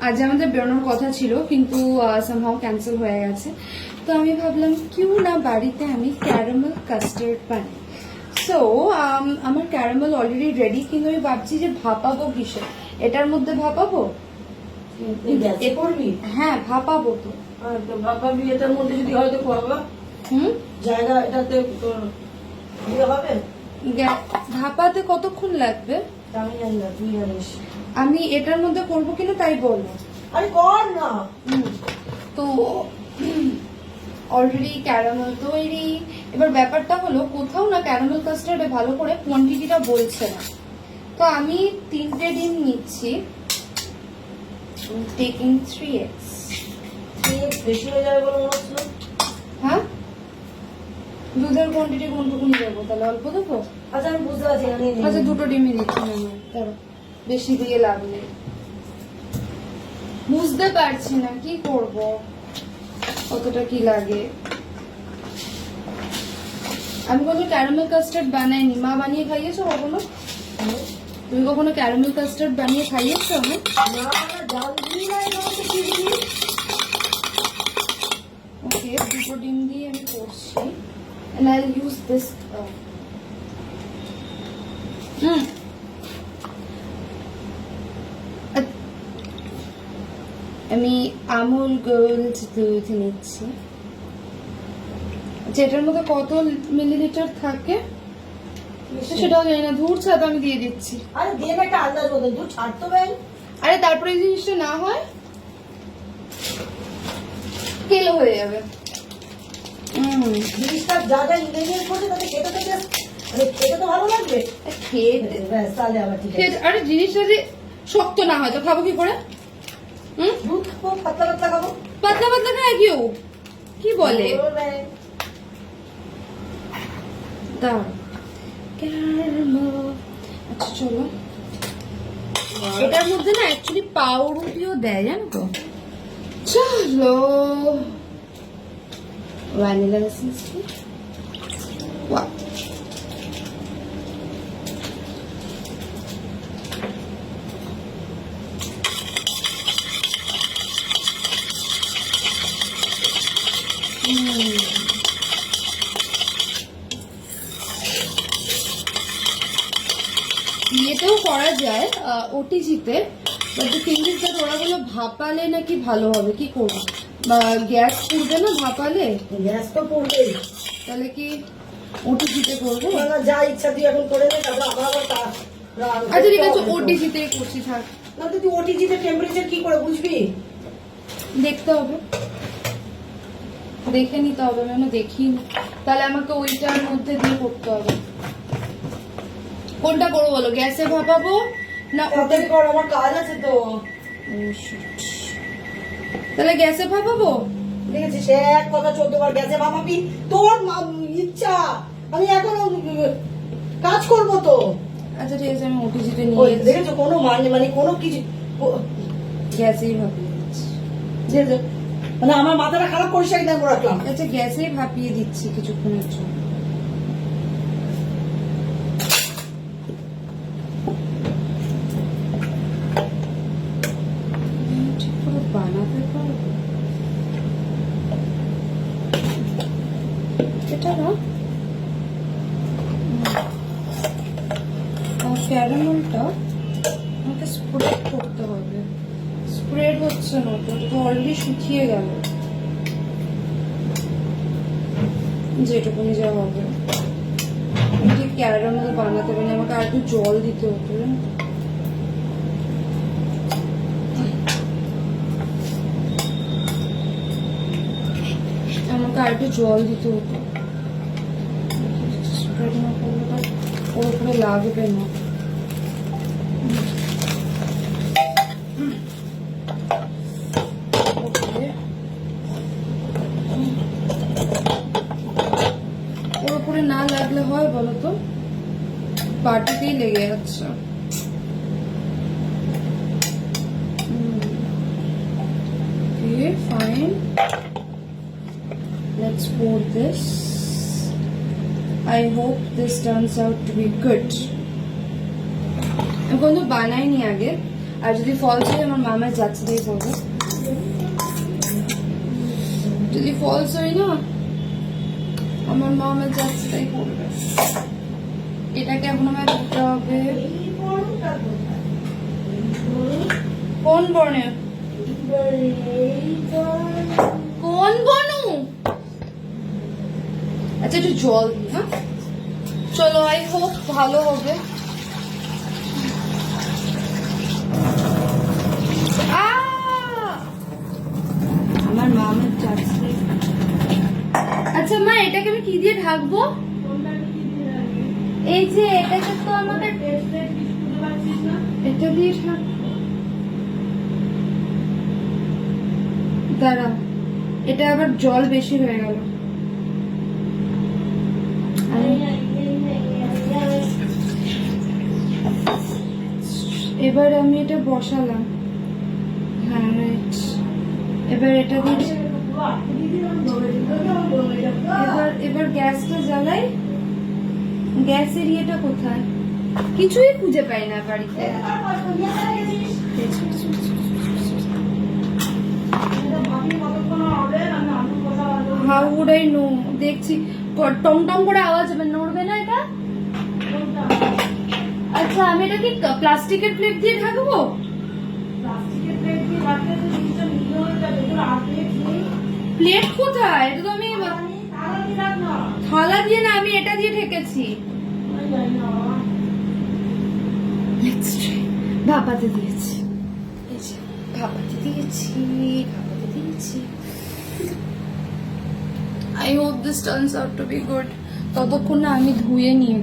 আজ আমাদের বেরোনোর কথা ছিল কিন্তু সামহাও ক্যান্সেল হয়ে গেছে। তো আমি ভাবলাম কিউ না বাড়িতে আমি ক্যারামেল কাস্টার্ড বানাই। সো আমার ক্যারামেল অলরেডি রেডি, কিন্তু আমি ভাবছি যে ভাপাবো কিসে, এটার মধ্যে ভাপাবো। হ্যাঁ ভাপাবো তো। ভাপাবি এটার মধ্যে যদি হয়তো করবা জায়গা এটাতে হবে। ভাপাতে কতক্ষণ লাগবে আমি জানি না, তুই জানিস। আমি এটার মধ্যে করবো কিনা তাই বলবো। আরে কর না। তো অলরেডি ক্যারামেল তৈরি। এবার ব্যাপারটা হলো কোথাও না ক্যারামেল কাস্টার্ডে ভালো করে কোয়ান্টিটিটা বলছে না। তো আমি 3টে ডিম নিচ্ছি, টেকিং 3x। বেশি হয়ে যাবে বলে মনে হচ্ছিল। হ্যাঁ দুধের কোয়ান্টিটি কোনটুকুনি দেবো, তাহলে অল্প দেবো। আচ্ছা আমি বুঝতে পারছি। আচ্ছা 2টো ডিমই দিচ্ছি না, ধরো বেশি দিয়ে লাভ নেই। বুঝতে পারছি না কি করব, কতটা কি লাগে। আমি কখনো ক্যারামেল কাস্টার্ড বানাইনি, মা বানিয়ে খাইয়েছো কখনো? তুমি কখনো ক্যারামেল কাস্টার্ড বানিয়ে খাইয়েছো? ওকে 2টো ডিম দিয়ে আমি করছি। and I'll use this আমি আমুল গোল্ড দুধ নিচ্ছি। যেটার মধ্যে কত মিলিলিটার থাকে সেটাও জানি না, ধূর ছাদ আমি দিয়ে দিচ্ছি। আরে দিয়ে একটা আন্দাজ মতো দুধ ছাড়তো ভাই। আরে তারপরে এই জিনিসটা না হয় কেলো হয়ে যাবে। জিনিসটা যা যা ইনগ্রেডিয়েন্ট করছে তাতে খেতে থেকে মানে খেতে তো ভালো লাগবে। খেতে তাহলে আবার ঠিক আছে। আরে জিনিসটা যে শক্ত না হয় তো খাবো কি করে? দুধ খাবো, পাতলা পাতলা খাবো। পাতলা পাতলা খায় কেউ, কি বলে? আচ্ছা চলো, এটার মধ্যে না অ্যাকচুয়ালি পাউরুটিও দেয় জানো তো। চলো ভ্যানিলা এসেন্স। ওয়াও ইয়েতেও করা যায় ওটিজিতে, বাট থিং ইজ দ্যাট ওরা বলো ভাপালে নাকি ভালো হবে। কি করবো, গ্যাস পুড়বে না ভাপালে? গ্যাস তো পড়বেই। তাহলে কি ওটিজিতে করবো? যা ইচ্ছা তুই এখন করে নে, তারপর আবার আচ্ছা ঠিক আছে ওটিজিতে করছি থাক। না তো তুই ওটিজিতে টেম্পারেচার কি করে বুঝবি? দেখতে হবে, দেখে নিতে হবে, আমি দেখিনি। তাহলে আমাকে ওইটার মধ্যে দিয়ে করতে হবে। কোনটা করবো বলো, গ্যাসে ভাপাবো না ওটাই কর, আমার কাজ আছে তো। তাহলে গ্যাসে ভাপাবো। দেখেছিস সে এক কথা 14 বার গ্যাসে ভাপাবি, তোর ইচ্ছা। আমি এখন কাজ করবো তো। আচ্ছা ঠিক আছে আমি ওটিজিতে নিয়ে দেখেছো কোনো মানে কোনো কিছু গ্যাসেই ভাপিয়ে দিচ্ছি। মানে আমার মাথাটা খারাপ করিস একদম রাখলাম। আচ্ছা গ্যাসেই ভাপিয়ে দিচ্ছি কিছুক্ষণের জন্য। ঠিক করে বানাতে পারবো এটা না? ক্যারামেলটা আমাকে স্প্রেড করতে হবে, স্প্রেড হচ্ছে না তো, অলরেডি শুকিয়ে গেল যেটুকুনি যা হবে। ঠিক ক্যারামেল বানাতে পারি, আমাকে আর একটু জল দিতে হতো। আমাকে আর একটু জল দিতে হতো, স্প্রেড না করলে ওর উপরে লাগবে না। ওর উপরে না লাগলে হয় বলো তো, পাটিতেই লেগে যাচ্ছে। Okay, fine. Let's pour this. I hope this turns out to be good. আমি কোনো বানাইনি আগে, আর যদি ফলস হয় আমার মামার যাচ্ছে দিয়ে করবো, যদি ফলস হয় না আমার মামার যাচ্ছে তাই করবে। এটাকে এখন আমার ধুতে হবে কোন বর্ণে, কোন বনু। আচ্ছা একটু জল দিই, হ্যাঁ চলো, আই হোপ ভালো হবে। আমার মা আমার যাচ্ছে। আচ্ছা মা এটাকে আমি কি দিয়ে ঢাকবো? এই যে এটাকে তো আমাকে এটা দিয়ে ঢাকবো। দাঁড়া, এটা আবার জল বেশি হয়ে গেল। এবার আমি এটা বসালাম, হ্যাঁ রাইট। এবার এটা দিয়ে এবার গ্যাসটা জ্বালাই। গ্যাসের ইয়েটা কোথায়? কিছুই খুঁজে পাই না বাড়িতে। How would I know? দেখছি টং টং করে আওয়াজ হবে, নড়বে না এটা। আচ্ছা আমি এটা কি প্লাস্টিকের প্লেট দিয়ে ঢাকবো? প্লেট কোথায়? এটা তো আমি থালা দিয়ে না, আমি এটা দিয়ে ঢেকেছি। ভাপাতে দিয়েছি, ভাপাতে দিয়েছি, ভাপাতে দিয়েছি। I hope this turns out to be good. ততক্ষণ না আমি ধুয়ে নিয়ে